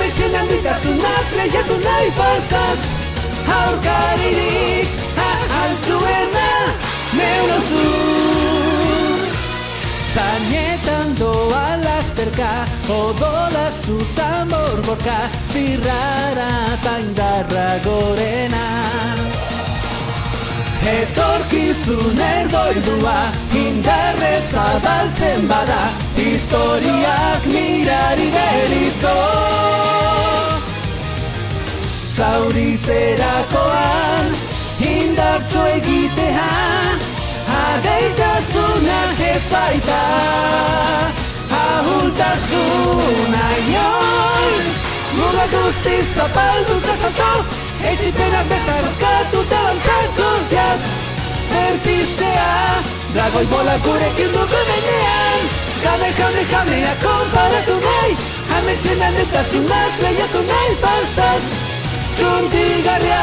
Ametxen handitasuna lehiatu nahi pasaz. Aurkaririk altzuena neurozu. Zainetan doa lasterka, odola zutan borborka, zirrara eta indarra gorena. Etorkizun erdoildua, indarrez zabaltzen bada, historiak mirari delitzo. Zauritzerakoan, indartxo egitean, adeitasunaz ez baita, ahultasuna ioiz. Muga guztiz zapalduta salto, etxipenak bezarkatu eta lantzatu jaz. Berpiztea, dragoi bola gurekin dugu denean, jamea konparatu nahi, ametxen handetasunaz lehiatu nahi pasaz. Txuntigarria